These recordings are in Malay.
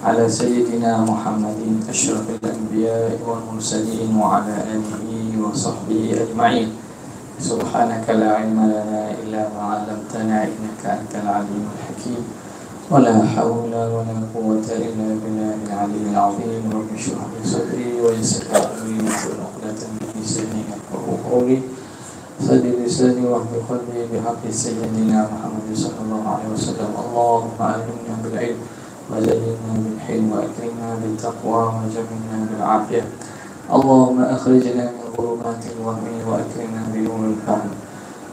على سيدنا محمد أشرف الأنبياء والمرسلين وعلى آله وصحبه أجمعين. سبحانك لا علم لنا إلا ما علمتنا إنك أنت العليم الحكيم. ولا حول ولا قوة إلا بالله العلي العظيم. رب اشرح لي صدري ويسر لي أمري واحلل عقدة من لساني يفقهوا قولي. سدد لساني واهد قلبي بحق سيدنا محمد صلى الله عليه وسلم. اللهم علمنا بالعلم وزينا بالحلم وأكرمنا بالتقوى وجملنا بالعافية. اللهم أخرجنا من ظلمات الوهم وأكرمنا بنور الفهم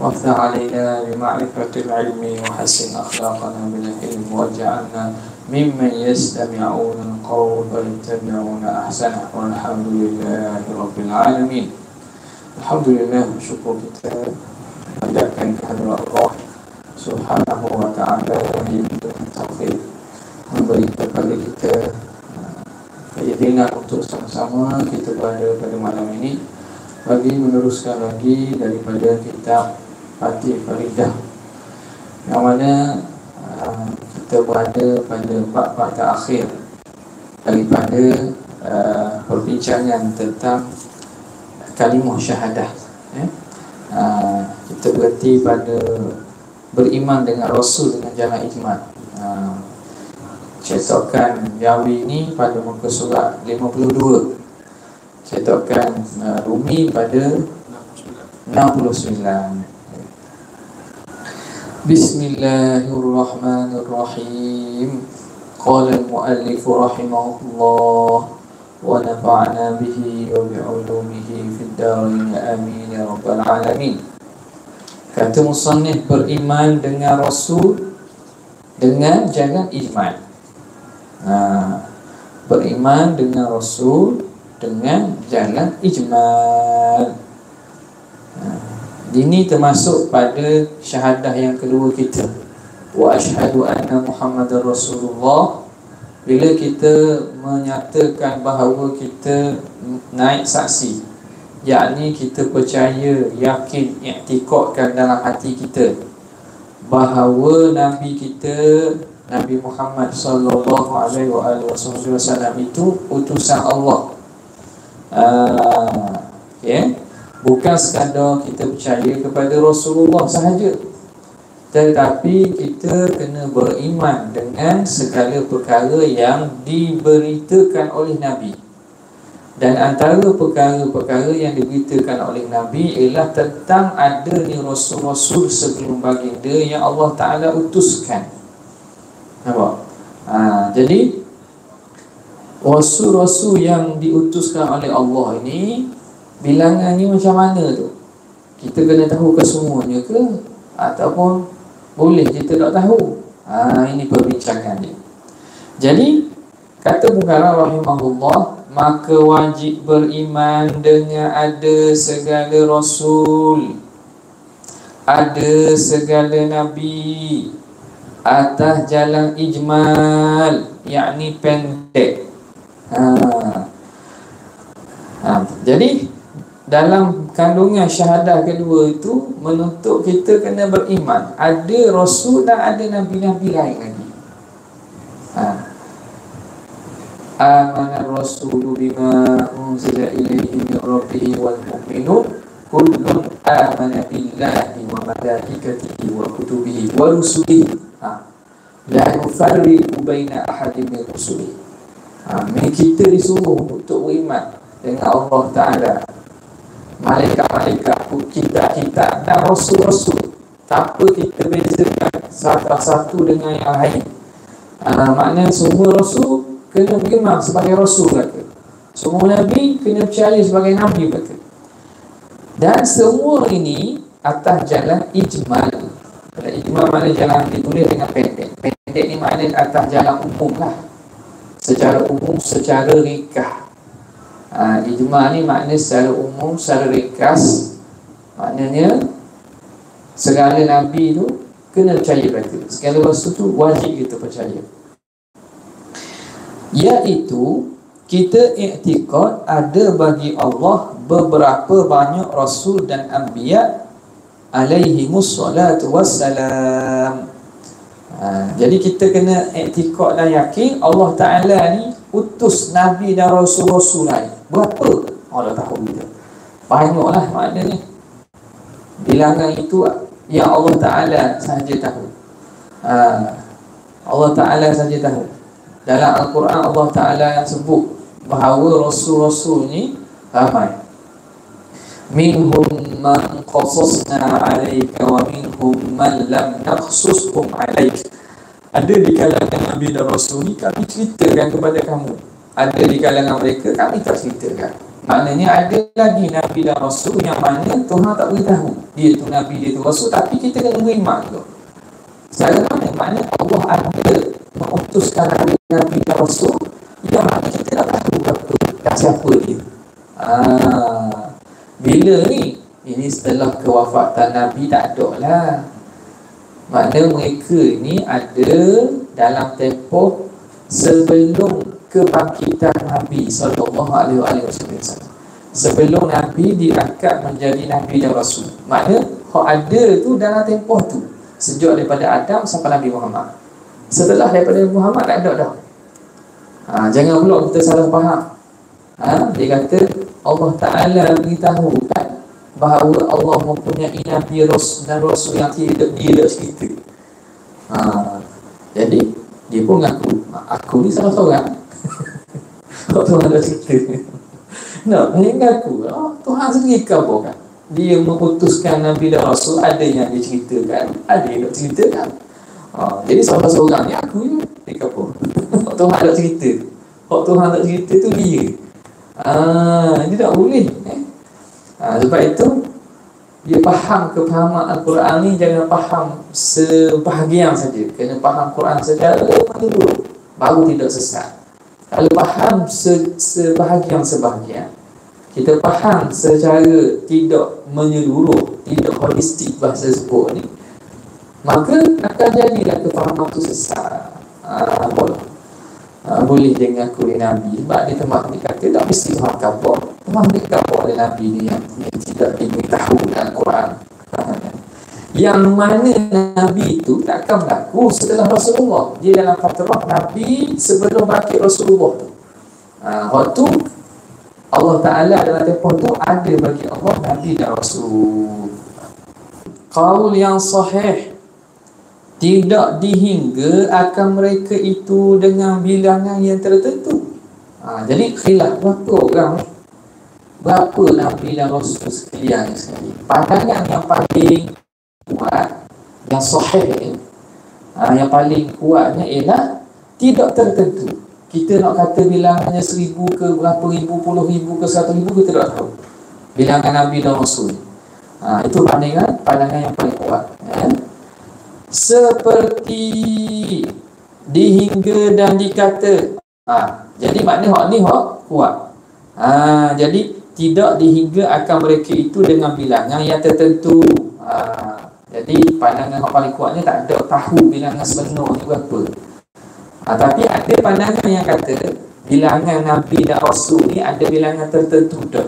وافتح علينا بمعرفة العلم وحسن أخلاقنا بالحلم واجعلنا ممن يستمعون القول ويتبعون أحسنه والحمد لله رب العالمين. Alhamdulillah, bersyukur kita panjatkan kehadirat Allah Subhanahu wa ta'ala yang memberikan taufik, memberi kepada kita keinginan untuk sama-sama kita berada pada malam ini bagi meneruskan lagi daripada kitab Fatih Faridah, yang mana kita berada pada bab-bab terakhir daripada perbincangan tentang kalimah syahadah. Kita berhenti pada beriman dengan Rasul dengan jalan ijmal. Cetakan Jawi ini pada muka surat 52, cetakan Rumi pada 69. Bismillahirrahmanirrahim. Qala al-muallif rahimahullah wa nafa'na bihi wa bi'ulumihi fid darin amin ya rabbal alamin. Kata musannif, beriman dengan Rasul dengan jalan ijmal. Beriman dengan Rasul dengan jalan ijmal. Ini termasuk pada syahadah yang kedua kita, wa asyhadu anna Muhammadar Rasulullah. Bila kita menyatakan bahawa kita naik saksi, yakni kita percaya, yakin, i'tiqadkan dalam hati kita bahawa Nabi kita, Nabi Muhammad sallallahu alaihi wasallam itu utusan Allah. Bukan sekadar kita percaya kepada Rasulullah sahaja, tetapi kita kena beriman dengan segala perkara yang diberitakan oleh Nabi. Dan antara perkara-perkara yang diberitakan oleh Nabi ialah tentang adanya Rasul-Rasul sebelum baginda yang Allah Ta'ala utuskan. Nampak? Jadi Rasul-Rasul yang diutuskan oleh Allah ini, bilangannya macam mana tu? Kita kena tahu kesemuanya ke? Ataupun boleh kita tak tahu? Ini perbincangan dia. Jadi kata Mukarrar rahimahullah, maka wajib beriman dengan ada segala Rasul, ada segala Nabi atas jalan ijmal, yakni pendek. Jadi dalam kandungan syahadah kedua itu menuntut kita kena beriman ada Rasul dan ada Nabi-Nabi lain lagi. Amana Rasulu bima unzila ilaihi min rabbih wal mu'minun kullun amana billahi wa malaikatihi wa kutubihi wa rusulihi la nufarriqu baina ahadin min rusulihi. Kita disuruh untuk beriman dengan Allah Ta'ala, malaikat-malaikat, kitab-kitab dan rasul-rasul. Tak apa kita bezakan satu dengan yang lain. Maknanya semua rasul kena beriman sebagai rasul kata. Semua nabi kena percaya sebagai nabi kata. Dan semua ini atas jalan ijmal. Ijmal maknanya jalan ditulis dengan pendek. Pendek ni maknanya atas jalan umum lah, secara umum, secara rikah. Ijma' ni makna secara umum, secara ringkas. Maknanya segala Nabi tu kena percaya pada, segala Rasul tu wajib kita percaya. Iaitu kita i'tiqad ada bagi Allah beberapa banyak Rasul dan Anbiya alaihimus salatu wassalam. Jadi kita kena i'tiqad dan yakin Allah Ta'ala ni utus Nabi dan Rasul-Rasul lain. Berapa? Allah tahu kita. Banyaklah maknanya. Bilangan itu yang Allah Ta'ala sahaja tahu. Allah Ta'ala sahaja tahu. Dalam Al-Quran Allah Ta'ala sebut bahawa Rasul-Rasul ni ramai. Minhum man qasasna alaika wa minhum man lam naqsushum alaik. Ada di kalangan Nabi dan Rasul ni kami ceritakan kepada kamu. Ada di kalangan mereka kami tak ceritakan. Maknanya ada lagi Nabi dan Rasul yang mana Tuhan tak beritahu dia tu Nabi, dia tu Rasul, tapi kita kena beriman tu. Secara mana? Maknanya Allah ada mengutuskan Nabi dan Rasul yang mana kita tak tahu dah siapa dia. Bila ni? Ini setelah kewafatan Nabi tak ada lah. Maknanya mereka ni ada dalam tempoh sebelum kebangkitan Nabi SAW. Sebelum Nabi diangkat menjadi Nabi dan Rasul. Maknanya hak ada tu dalam tempoh tu, sejak daripada Adam sampai Nabi Muhammad. Setelah daripada Nabi Muhammad tak ada dah. Jangan pula kita salah faham. Dia kata Allah Ta'ala beritahu kan bahawa Allah mempunyai Nabi dan Rasul yang dia tak cerita. Jadi dia pun ngaku, aku ni salah seorang. Tuhan dah cerita. Dia ngaku, Tuhan sendiri kau kan. Dia memutuskan Nabi dan Rasul, ada yang dia ceritakan, ada yang tak ceritakan. Jadi salah seorang ni aku ni, dia kata Tuhan tak cerita. Tuhan tak cerita tu dia. Dia tak boleh. Sebab itu dia faham kefahaman Al-Quran ni jangan faham sebahagian saja. Kena faham Quran secara menyeluruh, baru tidak sesat. Kalau faham sebahagian, kita faham secara tidak menyeluruh, tidak holistik bahasa sebut ni, maka akan jadilah kefahaman tu sesat. Boleh dengan kulit Nabi sebab dia teman dia kata tak mesti Tuhan kapal. Tuhan dia kapal oleh Nabi ni yang tidak diberitahu dalam Quran. Yang mana Nabi itu takkan berlaku setelah Rasulullah. Dia dalam fatrah Nabi sebelum bangkit Rasulullah tu. Waktu Allah Ta'ala dalam tempoh tu ada bagi Allah Nabi dan Rasul. Qaul yang sahih, tidak dihingga akan mereka itu dengan bilangan yang tertentu. Jadi khilaf berapa orang, berapa Nabi dan Rasul sekalian sekali. Pandangan yang paling kuat, yang sahih, yang paling kuatnya ialah tidak tertentu. Kita nak kata bilangannya 1000 ke berapa ribu, puluh ribu ke 100,000, kita tak tahu bilangan Nabi dan Rasul. Itu pandangan yang paling kuat. Seperti dihingga dan dikata. Jadi maknanya hak ni hak kuat. Jadi tidak dihingga akan mereka itu dengan bilangan yang tertentu. Jadi pandangan hak paling kuatnya tak ada tahu bilangan sebenar ni berapa. Tapi ada pandangan yang kata bilangan Nabi dan Rasul ni ada bilangan tertentu dah.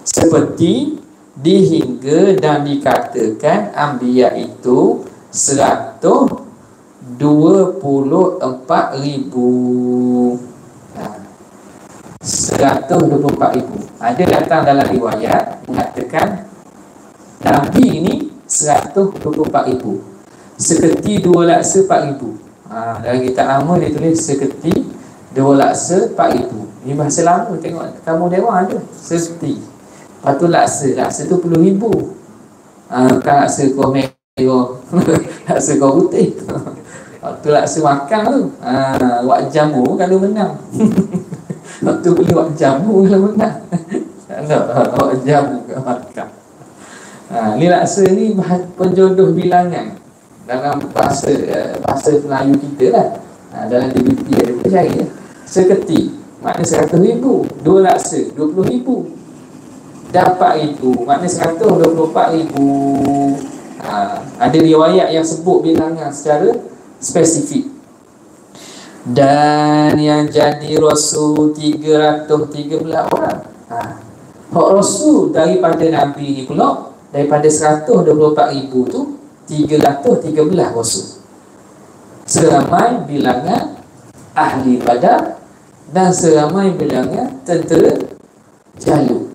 Seperti dihingga dan dikatakan Anbiya itu 124,000. 124,000. Ada datang dalam riwayat mengatakan Nabi ini 124,000. Seketi 2 laksa 4,000. Dalam kitab lama dia tulis seketi 2 laksa 4,000. Ini bahasa lama, tengok kamu dewan ada seketi. Lepas tu laksa tu 10,000. Bukan laksa kau merah, laksa kau putih. Waktu laksa makan tu, wak jamu kalau menang. Waktu boleh wak jamu kalau menang. Wak jamu kalau makan. Ni laksa ni penjodoh bilangan dalam bahasa Melayu kita lah. Dalam DBT ada kita cari lah. Seketi maknanya 100,000. 2 laksa 20,000. Dan 4,000 maknanya 124,000. Ada riwayat yang sebut bilangan secara spesifik. Dan yang jadi Rasul 313 orang. Hak Rasul daripada Nabi ni pula, daripada 124,000 tu 313 Rasul. seramai bilangan ahli Badar dan seramai bilangan tentera Jalut.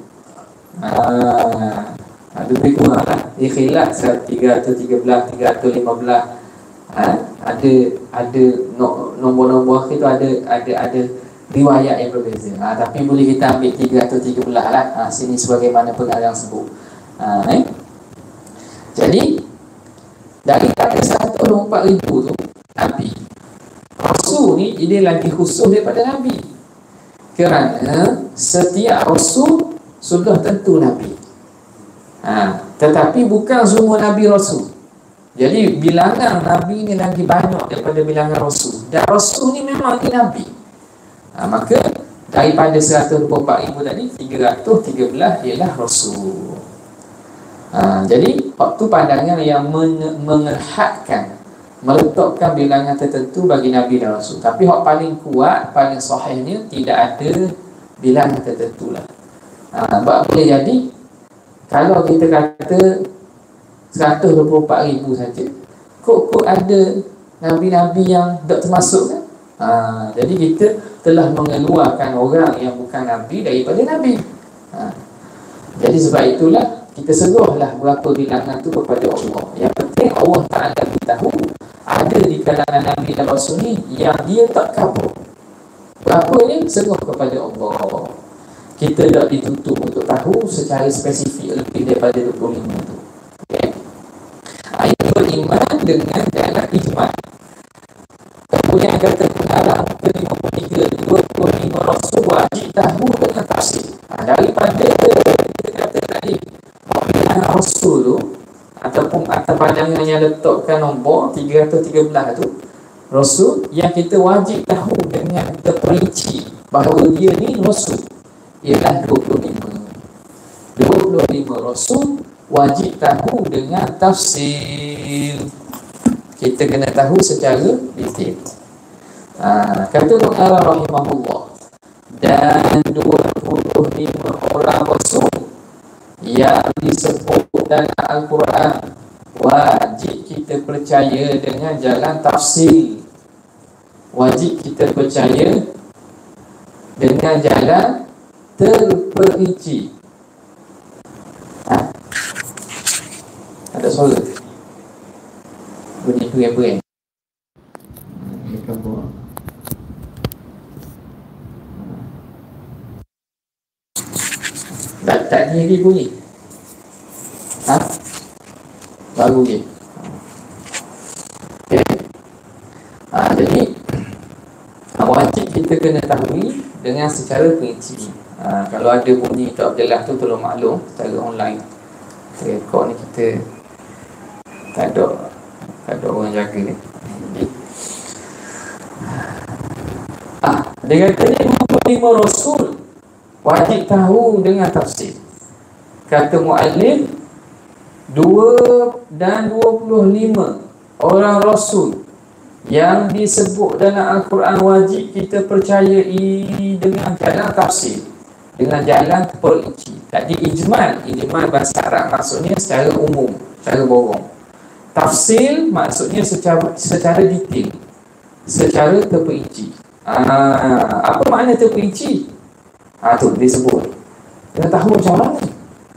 Lebih kurang lah. Dia khilaf 313, 315. Ada nombor-nombor akhir tu ada riwayat yang berbeza. Tapi boleh kita ambil 313 lah. Sini sebagaimana pengarang sebut. Jadi daripada 124,000 tu Nabi, Rasul ni dia lagi khusus daripada Nabi, kerana setiap Rasul sudah tentu Nabi. Tetapi bukan semua Nabi Rasul. Jadi bilangan Nabi ni lagi banyak daripada bilangan Rasul. Dan Rasul ni memang dia Nabi. Maka daripada 124,000 tadi, 313 ialah Rasul. Jadi waktu pandangan yang mengerhadkan, meletakkan bilangan tertentu bagi Nabi dan Rasul. Tapi yang paling kuat, paling sahihnya, tidak ada bilangan tertentu lah. Sebab boleh jadi kalau kita kata 124,000 saja, kok ada Nabi-Nabi yang tak termasuk kan? Jadi kita telah mengeluarkan orang yang bukan Nabi daripada Nabi. Jadi sebab itulah kita seruhlah berapa bilangan tu kepada Allah. Yang penting Allah Ta'ala beritahu ada di kalangan Nabi dan Rasul ni yang dia tak kabur. Berapa ni? Seruh kepada Allah. Kita tak ditutup untuk tahu secara spesifik lebih daripada 25 tu. Okay? Ayat beriman dengan jalan ijma'. Kemudian kata pengarang ke-53, 25 Rasul wajib tahu dengan tafsir. Daripada kita kata tadi, bilangan Rasul tu ataupun atas pandangan yang letakkan nombor 313 tu, Rasul yang kita wajib tahu dengan terperinci bahawa dia ni Rasul ialah 25 Rasul wajib tahu dengan tafsir. Kita kena tahu secara detail. Kata Tuhan rahimahullah, dan 25 orang Rasul yang disebut dalam Al-Quran wajib kita percaya dengan jalan tafsir. Wajib kita percaya dengan jalan terperinci. Ada suara bunyi bering-bering. Tak ni lagi bunyi. Baru je. Okay. Jadi wajib kita kena tahu dengan secara perinci. Kalau ada bunyi tak jelas tu tolong maklum secara online. Rekod ni kita tak ada orang jaga ni. Dia kata ni 25 Rasul wajib tahu dengan tafsir. Kata mu'allim, 2 dan 25 orang Rasul yang disebut dalam Al-Quran wajib kita percayai dengan jalan tafsir, dengan jalan terperinci. Tadi ijmal bahasa Arab maksudnya secara umum, secara borong. Tafsir maksudnya secara detail, secara terperinci. Apa makna terperinci? Tu dia sebut. Kena tahu macam mana,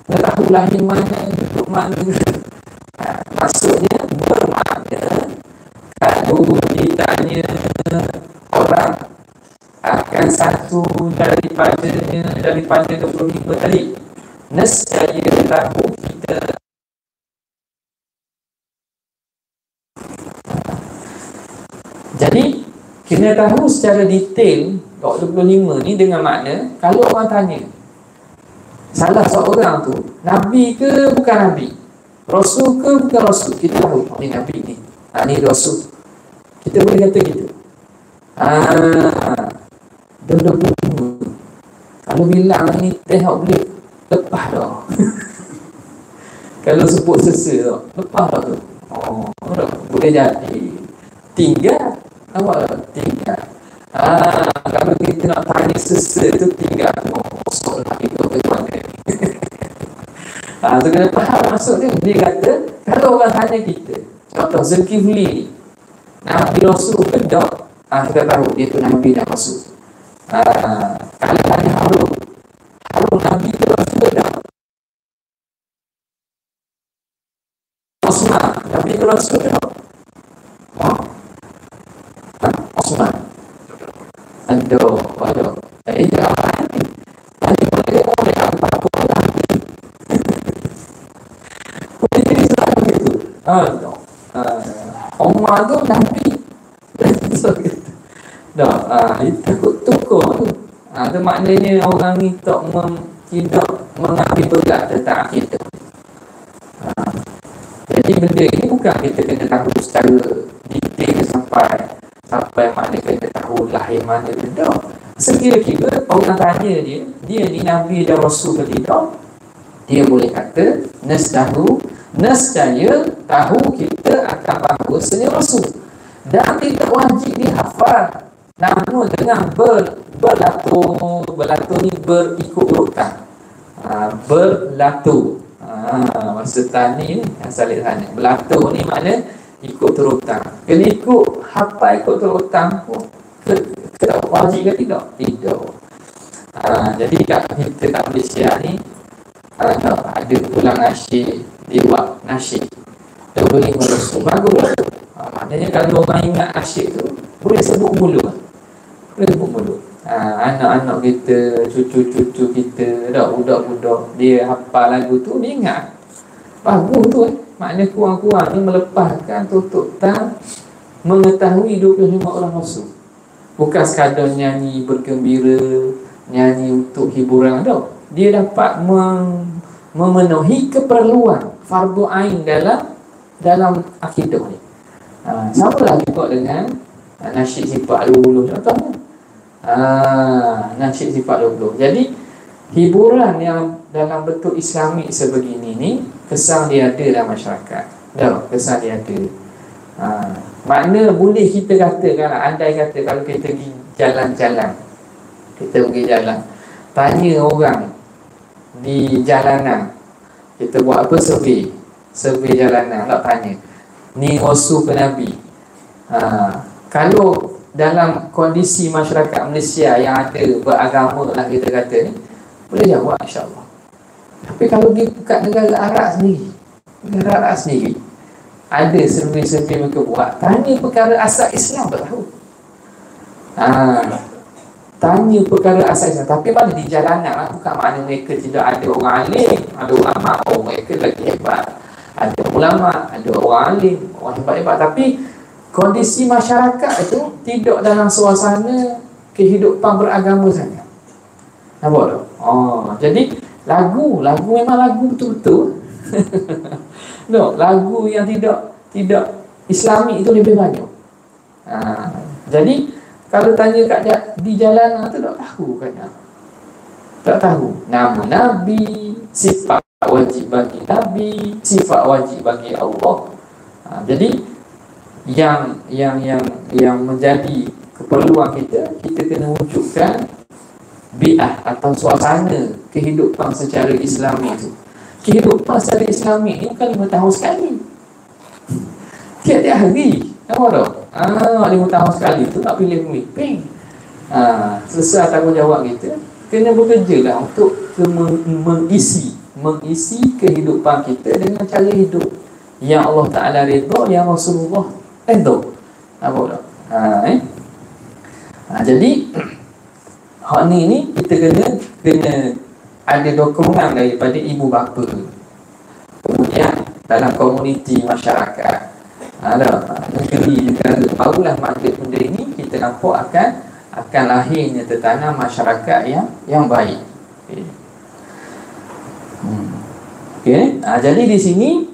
kena tahu lahir mana, duduk mana. Maksudnya bermakna kalau ditanya orang akan satu daripada 25 tadi, nescaya tahu kita. Jadi kena tahu secara detail 25 ni dengan makna kalau orang tanya salah seorang tu Nabi ke bukan Nabi, Rasul ke bukan Rasul, kita tahu ni Nabi ni, ni Rasul. Kita boleh kata gitu. 25. Kalau bilang ni tengok boleh lepas dah. Kalau sebut sesa dah, lepas dah tu. Boleh jadi. Tinggal tinggal. Kalau kita nak tanya sesa tu tinggal. Kosong lah itu bagaimana ni. Tu kena faham maksud dia. Dia kata kalau orang tanya kita, contoh Zulkifli ni, Nabi Rasul ke tak? Kita tahu dia tu Nabi dan Rasul. Kalau tanya Harun Nabi ke Rasul ke tak? Osman Nabi ke Rasul ke tak? Osman aduh tadi boleh apa-apa lagi boleh jadi salah gitu. Umar tu Nabi so gitu. Itu tukar tu. Itu maknanya orang ni tidak mengambil berat tentang akidah. Jadi benda ini bukan kita kena tahu secara detail sampai mana kena tahu lahir mana benda. Sekira-kira orang tanya dia ni Nabi dan Rasul ke tidak, dia boleh kata nescaya tahu kita akan bahawasanya Rasul, dan tidak wajib dihafal, namun dengan berlatur ni berikut urutan. Berlatur maksud tani ni asal tanya berlatur ni makna ikut terutan. Kena ikut hafal ikut terutan pun wajib ke tidak? Tidak. Jadi kita kat Malaysia ni ada pulang nasyid, dia buat nasyid dia boleh merosot bagus. Maknanya kalau orang ingat nasyid tu boleh sebut mulut. Anak-anak kita, cucu-cucu kita, budak-budak dia hafal lagu tu, dia ingat. Bagus tu maknanya kurang-kurang ni melepaskan tutup tang mengetahui 25 orang Rasul. Bukan sekadar nyanyi bergembira, nyanyi untuk hiburan tau. Dia dapat memenuhi keperluan fardu ain dalam akidah ni. Sama lah juga dengan nasyid sifat 20 contohnya. Nasyid sifat 20. Jadi hiburan yang dalam bentuk Islamik sebegini ni kesan dia ada dalam masyarakat. Kesan dia ada. Makna boleh kita katakan, andai kata kalau kita pergi jalan-jalan, kita pergi jalan, tanya orang di jalanan, kita buat apa, survey jalanan, tak tanya ni Rasul ke Nabi. Kalau dalam kondisi masyarakat Malaysia yang ada beragama lah kita kata ni, boleh jawab insyaAllah. Tapi kalau dia kat negara Arab sendiri, ada survey mereka buat, tanya perkara asal Islam tak tahu. Tanya perkara asal Islam, tapi pada di jalanan lah, bukan makna mereka tidak ada orang alim, ada ulama. Mereka lagi hebat, ada ulama, ada orang alim, orang hebat-hebat, tapi kondisi masyarakat itu tidak dalam suasana kehidupan beragama saja. Nampak tak? Jadi lagu memang lagu betul-betul. Lagu yang tidak Islami itu lebih banyak. Jadi kalau tanya kat di jalanan tu tak tahu kan? Tak tahu nama Nabi, sifat wajib bagi Nabi, sifat wajib bagi Allah. Jadi yang menjadi keperluan kita kena wujudkan bi'ah atau suasana kehidupan secara Islami itu. Kehidupan secara Islami ni bukan 5 tahun sekali, tiap-tiap hari. Nampak tak? 5 tahun sekali tu nak pilih pemimpin. Selesai tanggungjawab kita, kena bekerja lah untuk mengisi kehidupan kita dengan cara hidup yang Allah Ta'ala redha, yang Rasulullah redha. Nampak tak? Jadi hak ni kita kena ada dokumen daripada ibu bapa. Kemudian dalam komuniti masyarakat, negeri negara, barulah makna benda ini kita nampak akan lahirnya tertanam masyarakat yang baik. Okay. Jadi di sini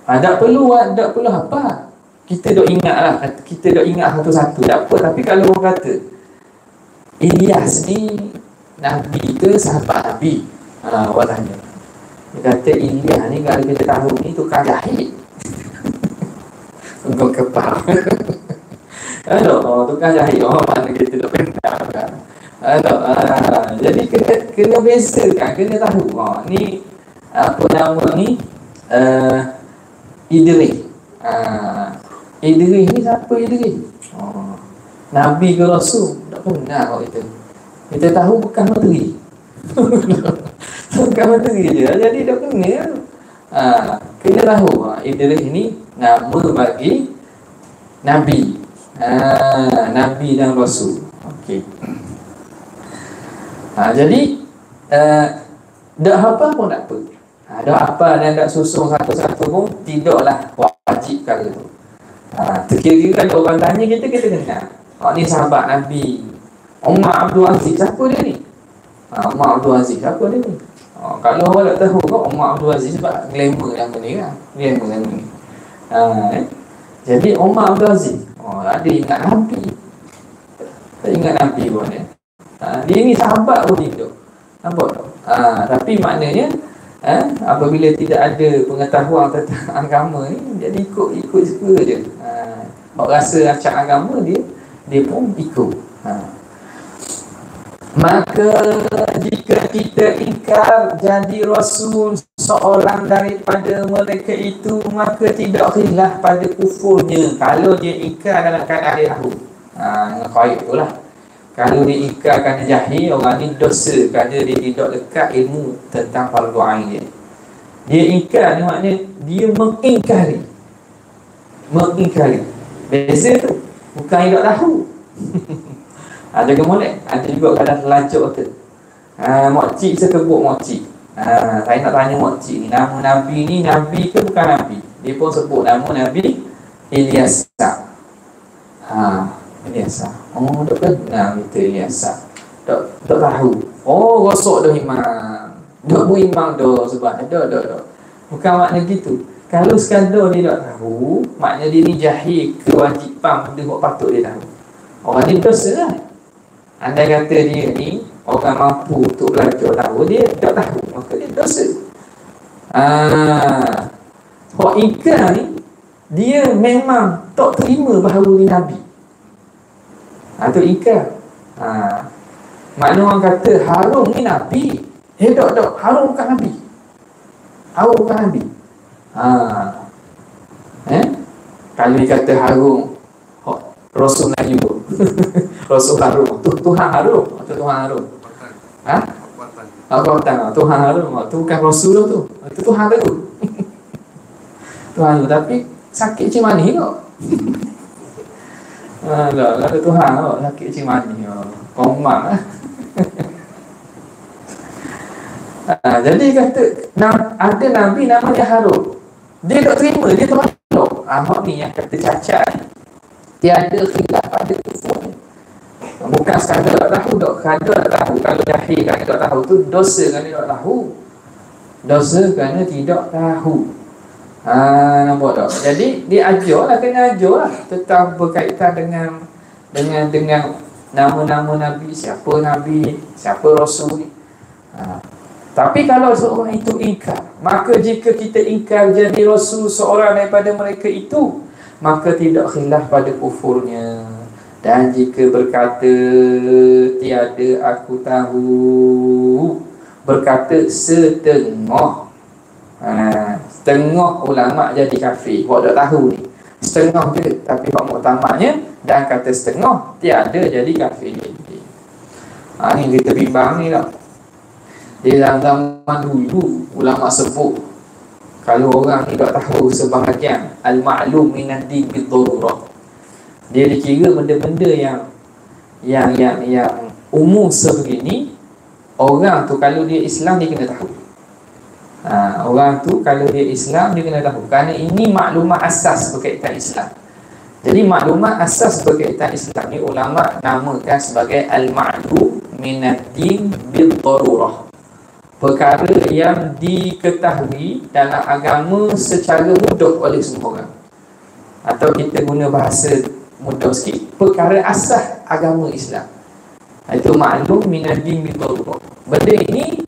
tak perlu apa. Kita dok ingatlah, kita dok ingat satu-satu tak apa. Tapi kalau orang kata Ilyas ni Nabi ke sahabat Nabi, awak tanya, dia kata Ilyas ni kalau kita tahu ni tukang jahit. Untuk kepal. Tukang jahit mana kita dah kenal kan. Jadi kena bezakan, kena tahu ni apa nama ni, Idris. Idris ni siapa Idris? Oh, Nabi ke Rasul? Tak kenal kau kita. Kita tahu bukan menteri. Bukan menteri je. Jadi tak kenal. Kena tahu Idris ni nama bagi Nabi. Nabi dan Rasul. Okey. Jadi dak apa pun tak apa. Dak apa dan dak susung satu-satu pun tidaklah wajib kali tu. Terkira-kira kalau orang tanya kita kenal. Ni sahabat Nabi Umar Abdul Aziz, siapa dia ni? Umar Abdul Aziz, siapa dia ni? Kalau orang tak tahu kau Umar Abdul Aziz sebab glamour nama ni kan. Glamour nama ni. Jadi Umar Abdul Aziz, ada ingat Nabi. Tak ingat Nabi pun ya. Dia ni sahabat pun hidup. Nampak tak? Tapi maknanya apabila tidak ada pengetahuan tentang agama ni, jadi ikut suka je. Orang rasa acak agama dia pun ikut. Maka jika kita ingkar jadi Rasul seorang daripada mereka itu, maka tidak khilaf pada kufurnya. Kalau dia ingkar dalam keadaan dia tahu, khair itulah. Kalau dia ingkar kerana jahil, orang ni dosa kerana dia tidak lekat ilmu tentang fardu ain dia. Dia ingkar ni maknanya dia mengingkari. Beza tu, bukan tidak tahu. Jaga molek. Ada juga kadang terlanjur kata mokcik sekebuk mokcik. Saya nak tanya mokcik ni, nama Nabi ni Nabi ke bukan Nabi? Dia pun sebut nama Nabi Ilyasa. Ilyasa. Tak kenal kita Ilyasa. Tak tahu. Rosok dah imam. Tak pun imam dah sebab ada. Bukan makna gitu. Kalau sekadar dia tak tahu, maknanya dia ni jahil kewajipan benda yang patut dia tahu. Orang ni dosa lah. Andai kata dia ni orang mampu untuk belajar tahu, dia tak tahu, maka dia dosa. Hak ingkar ni, dia memang tak terima bahawa dia Nabi. Itu ingkar. Makna orang kata Harun ni Nabi. Tak, Harun bukan Nabi. Harun bukan Nabi. Kalau dia kata Harun Rasul nak juga. Rasul Harun. Tuhan Harun. Atau Tuhan Harun. Kekuatan. Tuhan Harun. Itu bukan Rasul tu. Itu Tuhan tu. Tuhan tu. Tapi sakit macam mana kau? Ada Tuhan kau. Sakit macam mana? Komak lah. Jadi kata ada Nabi namanya Harun. Dia tak terima. Dia tak maklum. Ni yang kata cacat ni. Tiada khilaf pada kufur. Bukan sekadar tak tahu, kadar tak tahu. Kalau jahil kerana tak tahu tu dosa kerana tak tahu. Dosa kerana tidak tahu. Nampak tak? Jadi dia ajarlah, kena ajarlah tentang berkaitan dengan nama-nama Nabi, siapa Nabi, siapa Rasul. Tapi kalau seorang itu ingkar, maka jika kita ingkar jadi Rasul seorang daripada mereka itu, maka tidak khilaf pada kufurnya. Dan jika berkata tiada aku tahu, berkata setengah, setengah ulama jadi kafir. Awak tak tahu ni, setengah je. Tapi Pak Muktamadnya dan kata setengah, tiada jadi kafir. Ni kita bimbang ni lah. Di dalam zaman dulu ulama sebut, kalau orang tidak tahu sebahagian al-ma'lum minad din bid-darurah, dia dikira benda-benda yang umum sebegini, orang tu kalau dia Islam dia kena tahu. Orang tu kalau dia Islam dia kena tahu, kerana ini maklumat asas berkaitan Islam. Jadi maklumat asas berkaitan Islam ni ulama namakan sebagai al-ma'lum minad din bid-darurah. Perkara yang diketahui dalam agama secara mudah oleh semua orang. Atau kita guna bahasa mudah sikit, perkara asas agama Islam. Itu maklum minad-din bid-darurah. Benda ini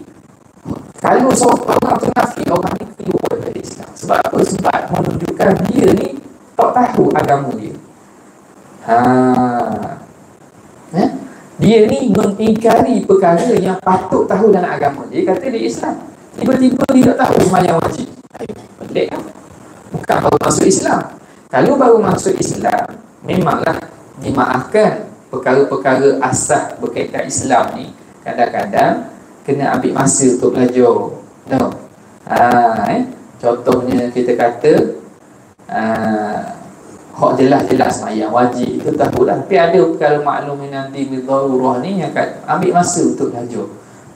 kalau seorang tu kafir, orang ni keluar dari Islam. Sebab apa? Sebab menunjukkan dia ni tak tahu agama dia. Dia ni mengingkari perkara yang patut tahu dalam agama. Dia kata dia Islam, tiba-tiba dia tak tahu sembahyang wajib. Pelik kan? Bukan baru masuk Islam. Kalau baru masuk Islam, memanglah dimaafkan perkara-perkara asas berkaitan Islam ni. Kadang-kadang kena ambil masa untuk belajar. Tahu? Contohnya kita kata hak jelas-jelas semayang wajib, itu tahu dah. Tapi ada perkara maklum nanti bidarurah ni yang ambil masa untuk belajar.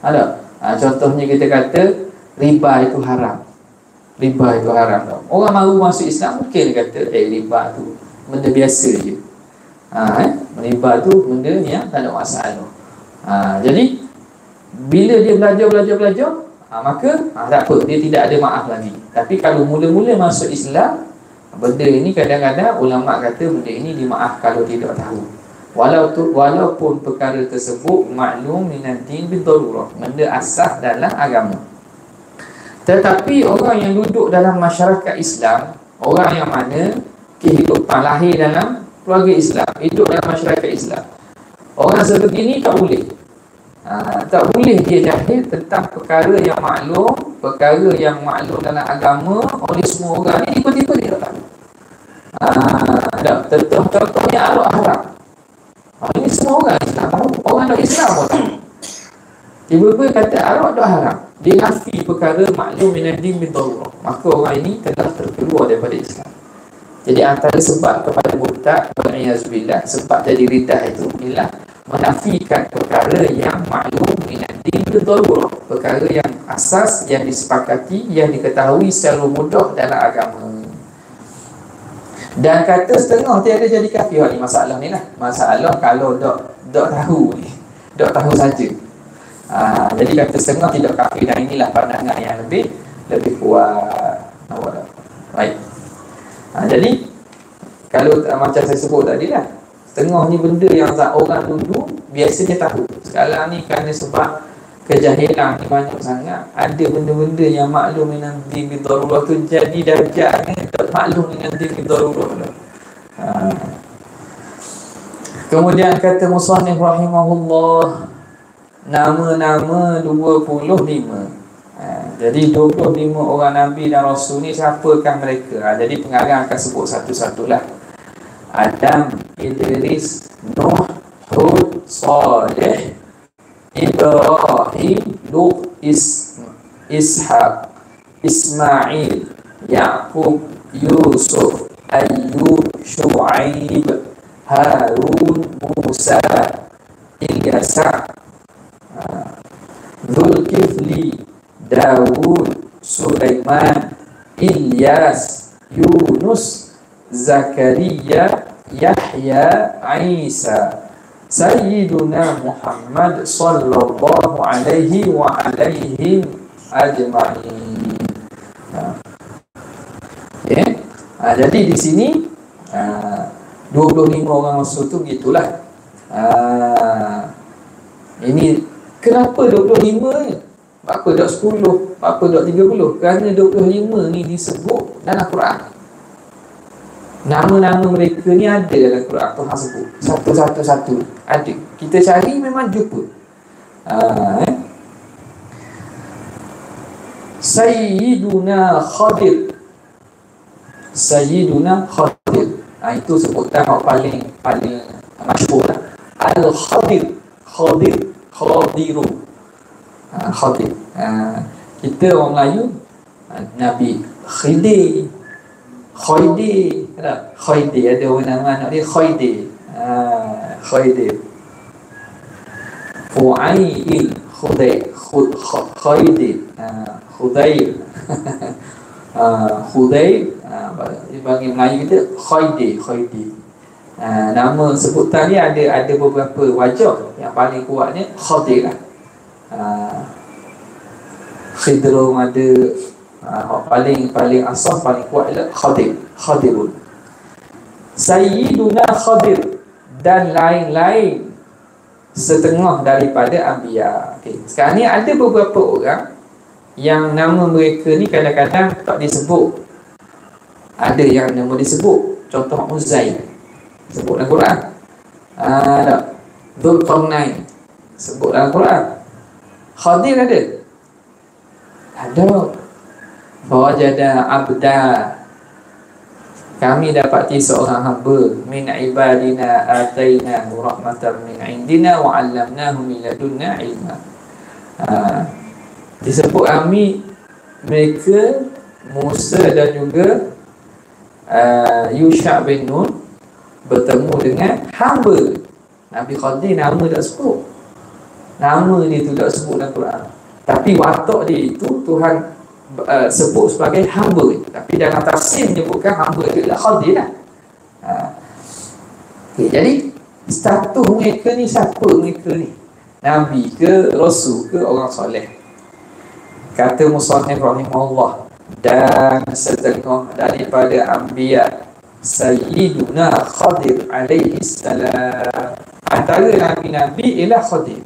Ada? Contohnya kita kata riba itu haram. Riba itu haram tau. Orang baru masuk Islam mungkin dia kata riba tu benda biasa je. Riba tu benda yang tak ada masalah. Jadi bila dia belajar, maka tak apa, dia tidak ada maaf lagi. Tapi kalau mula-mula masuk Islam, benda ini kadang-kadang ulama kata benda ini dimaaf kalau tidak tahu. Walaupun perkara tersebut maklum minan din bidarurah, benda asas dalam agama. Tetapi orang yang duduk dalam masyarakat Islam, orang yang mana kehidupan lahir dalam keluarga Islam, hidup dalam masyarakat Islam, orang seperti ini tak boleh. Tak boleh dia jahil tentang perkara yang maklum, perkara yang maklum dalam agama oleh semua orang ni, tiba-tiba dia tak tahu. Contohnya arwah haram. Ini semua orang Islam tahu, orang tak Islam pun tahu. Tiba-tiba kata arwah tak haram, dia nafi perkara maklum minan din bidarurah, maka orang ini telah terkeluar daripada Islam. Jadi antara sebab kepada murtad, wal'iyazubillah, sebab jadi riddah itu ialah menafikan perkara yang maklum minan din bidarurah, perkara yang asas, yang disepakati, yang diketahui secara mudah dalam agama. Dan kata setengah tiada jadi kafir. Ni masalah ni lah. Masalah kalau dok tahu ni, dok tahu saja. Jadi kata setengah tidak kafir, dan inilah pandangan yang lebih kuat. Baik. Jadi kalau macam saya sebut tadi lah, setengah ni benda yang orang dulu biasanya tahu. Sekarang ni kerana sebab kejahilan ni banyak sangat, ada benda-benda yang maklum minan din bidarurah tu jadi darjahnya tak maklum minan din bidarurah. Kemudian kata musannif rahimahullah, nama-nama 25. Jadi 25 orang Nabi dan Rasul ni siapakah mereka? Jadi pengarang akan sebut satu-satulah. Adam, Idris, Nuh, Hud, Saleh, Ibrahim, Lut, Ishaq, Ismail, Yaqub, Yusuf, Ayyub, Shu'aib, Harun, Musa, Ilyasa, Zulkifli, Dawud, Sulaiman, Ilyas, Yunus, Zakaria, Yahya, Isa, Sayyiduna Muhammad sallallahu alaihi wa alaihim ajma'in. Jadi di sini 25 orang Rasul tu gitulah. Ini kenapa 25 ni? Apa dok 10? Apa dok 30? Kerana 25 ni disebut dalam Quran. Nama-nama mereka ni ada dalam Quran. Tuhan sebut satu-satu ada. Kita cari memang jumpa. Sayyiduna Khadir. Sayyiduna Khadir. Itu sebutan yang paling masyhur lah. Al-Khadir. Khadiru. Khadir. Kita orang Melayu Nabi Khidir. Khaydi, ada orang nama anak dia Khaydi. Khaydi. Fu'ail, Khudayr, Khaydi, Khudayr. Khudayr, bagi Melayu kita Khaydi. Nama sebutan ni ada beberapa wajah. Yang paling kuatnya Khadir lah. Khidrun ada, paling asas, paling kuat adalah Khadirun. Sayyiduna Khadir dan lain-lain setengah daripada Anbiya. Sekarang ni ada beberapa orang yang nama mereka ni kadang-kadang tak disebut, ada yang nama disebut. Contoh Uzair sebut dalam Quran. Dzulqarnain sebut dalam Quran. Khadir ada. Fawajada abda Kami dapati seorang hamba min ibadina atainahu rahmatan min indina wa 'allamnahu min ladunna ilma. Disebut kami mereka Musa dan juga Yusha bin Nun bertemu dengan hamba Nabi Khadir. Nama tak sebut, nama dia tu tak sebut dalam Quran, tapi watak dia itu Tuhan sebut sebagai hamba. Tapi dalam tafsir menyebutkan hamba itu adalah Khadir lah. Jadi status mereka ni, siapa mereka ni? Nabi ke, Rasul ke, orang soleh? Kata Musannif rahimahullah, dan setengah daripada Anbiya Sayyiduna Khadir alaihi salam. Antara Nabi-Nabi ialah Khadir.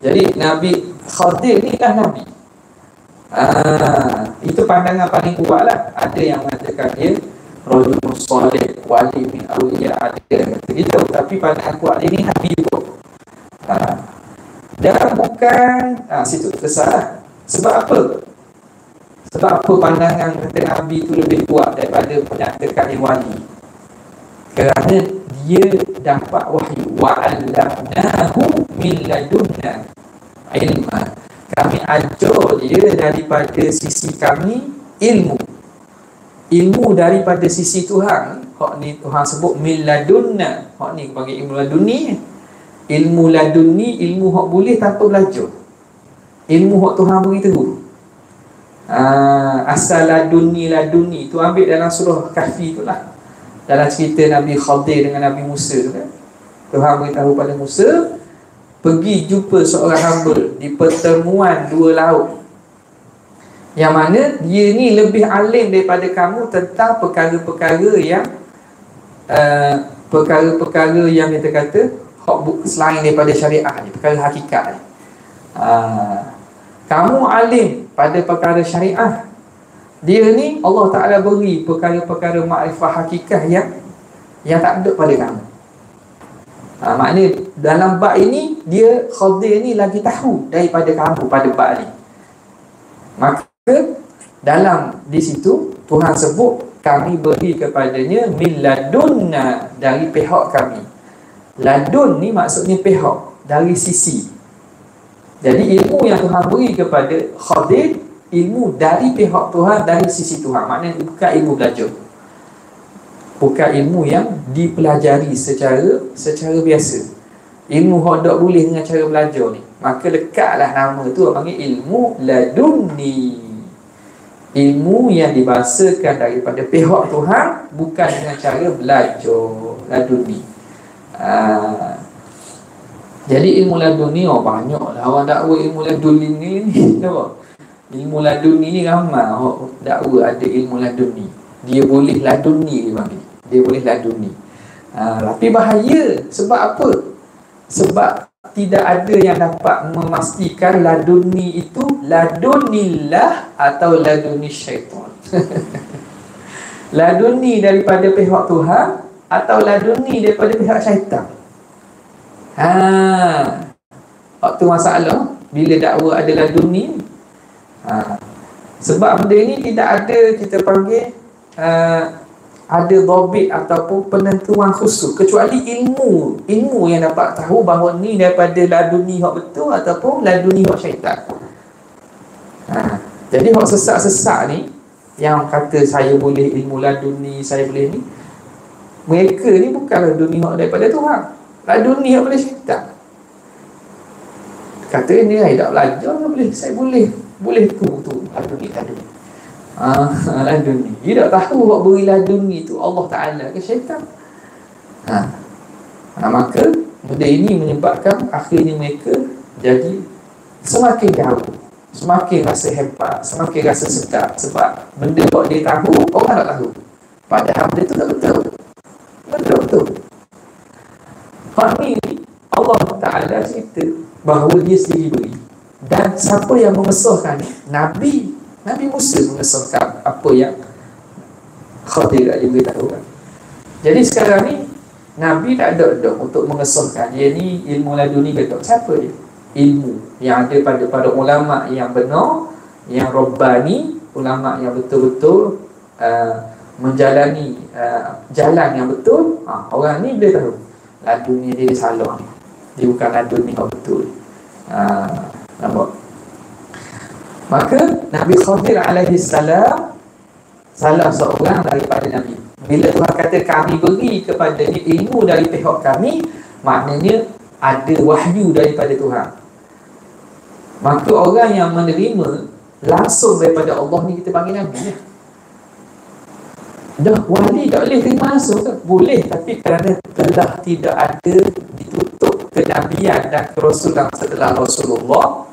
Jadi Nabi Khadir ni lah Nabi. Itu pandangan paling kuat lah. Ada yang mengatakan dia Rajul Salih, Wali min Awliya, ada yang kata gitu. Tapi pandangan kuat dia ni Nabi juga. Dan bukan situ tersalah. Sebab apa? Sebab apa pandangan kata Nabi itu lebih kuat daripada menyatakan dia wali? Kerana dia dapat wahyu. Wa'allamnahu min ladunna ilma. Kami ajar dia daripada sisi kami ilmu. Ilmu daripada sisi Tuhan. Hak ni Tuhan sebut min ladunna. Hak ni panggil ilmu laduni. Ilmu laduni, ilmu hak boleh tanpa belajar. Ilmu hak Tuhan beritahu. Asal laduni tu ambil dalam surah Kahfi tu lah. Dalam cerita Nabi Khadir dengan Nabi Musa tu kan. Tuhan beritahu pada Musa, pergi jumpa seorang hamba di pertemuan dua laut, yang mana dia ni lebih alim daripada kamu tentang perkara-perkara yang perkara-perkara yang kita kata selain daripada syariah ni, perkara hakikat ni. Kamu alim pada perkara syariah, dia ni Allah Ta'ala beri perkara-perkara makrifah hakikat yang tak ada pada kamu. Maknanya dalam bab ini dia Khadir ni lagi tahu daripada kamu pada bab ni. Maka dalam di situ Tuhan sebut kami beri kepadanya min ladunna, dari pihak kami. Ladun ni maksudnya pihak, dari sisi. Jadi ilmu yang Tuhan beri kepada Khadir, ilmu dari pihak Tuhan, dari sisi Tuhan. Maknanya bukan ilmu belajar, bukan ilmu yang dipelajari secara biasa. Ilmu yang tak boleh dengan cara belajar ni, maka lekatlah nama tu panggil ilmu laduni. Ilmu yang dibahasakan daripada pihak Tuhan, bukan dengan cara belajar laduni. Jadi ilmu laduni banyak lah orang dakwa ilmu laduni ni nampak? Ilmu laduni ni ramai orang dakwa ada ilmu laduni. Dia boleh laduni, dia panggil. Dia boleh laduni. Tapi bahaya. Sebab apa? Sebab tidak ada yang dapat memastikan laduni itu ladunillah atau laduni syaitan. Laduni daripada pihak Tuhan atau laduni daripada pihak syaitan. Waktu masalah bila dakwa ada laduni. Sebab benda ni tidak ada kita panggil ada dhabit ataupun penentuan khusus, kecuali ilmu yang dapat tahu bahawa ni daripada laduni hak betul ataupun laduni hak syaitan. Jadi hak sesak-sesak ni yang kata saya boleh ilmu laduni, saya boleh ni, mereka ni bukan laduni hak daripada Tuhan, laduni hak daripada syaitan. Kata ni saya tak belajar, saya boleh tu laduni. Laduni. Dia tak tahu hak beri laduni tu Allah Ta'ala ke syaitan. Maka benda ini menyebabkan akhirnya mereka jadi semakin jauh, semakin rasa hebat, semakin rasa sedap. Sebab benda yang dia tahu, orang tak tahu. Padahal benda tu tak betul. Betul. Hak ni Allah Ta'ala cerita bahawa dia sendiri beri. Dan siapa yang mengesahkan? Nabi Musa mengesahkan apa yang Khadir dia beritahu. Jadi sekarang ni Nabi tak ada untuk mengesahkan dia ni ilmu laduni betul. Siapa dia? Ilmu yang ada pada para ulama yang benar, yang rabbani, ulama yang betul-betul menjalani jalan yang betul, orang ni boleh tahu ladun ni dia salah, dia bukan ladun ni yang betul. Nampak? Maka Nabi Khadir alaihi salam salah seorang daripada Nabi. Bila Tuhan kata kami beri kepada ni ilmu dari pihak kami, maknanya ada wahyu daripada Tuhan. Maka orang yang menerima langsung daripada Allah ni kita panggil Nabi ya. Dah wali tak boleh terima langsung ke? Boleh, tapi kerana telah tidak ada ditutup kenabian dan kerasulan setelah Rasulullah,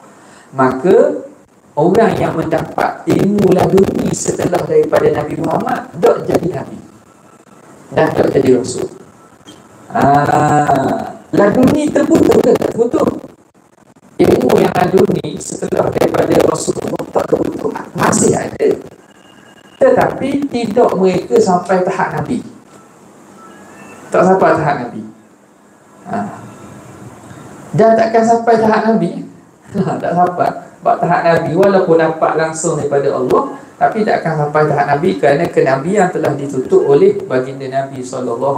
maka orang yang mendapat ilmu laduni setelah daripada Nabi Muhammad tak jadi Nabi dan tak jadi Rasul. Laduni terputus ke? Tak terputus. Ilmu yang laduni setelah daripada Rasulullah tak terputus, masih ada, tetapi tidak mereka sampai tahap Nabi. Tak sampai tahap Nabi. Dan takkan sampai tahap Nabi. Tak sampai tahap Nabi, walaupun dapat langsung daripada Allah, tapi tak akan sampai tahap Nabi kerana kenabian telah ditutup oleh baginda Nabi SAW.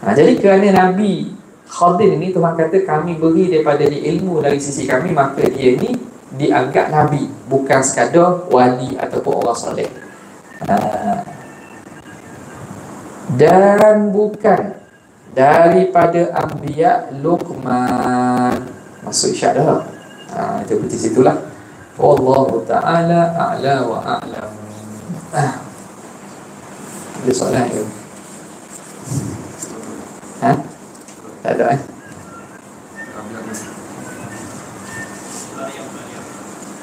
Jadi kerana Nabi Khadir ni Tuhan kata kami beri daripada dia ilmu dari sisi kami, maka dia ni dianggap Nabi, bukan sekadar wali ataupun orang soleh. Dan bukan daripada Anbiya Luqman. Masuk isyak dah. Itu berarti situlah. Wallahu ta'ala a'la wa a'lam. Ada soalan ke? Tak ada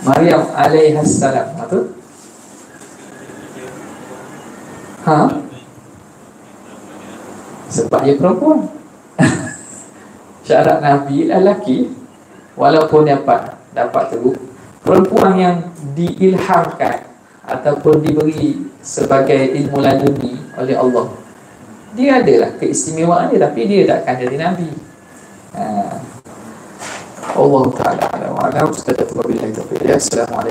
Maryam alaihassalam. Betul? Sebab dia perempuan. Syarat Nabi lelaki, walaupun dapat teruk, perempuan yang diilhamkan ataupun diberi sebagai ilmu laduni oleh Allah, dia adalah keistimewaan dia, tapi dia takkan jadi Nabi. Allah Ta'ala a'lam. Assalamualaikum.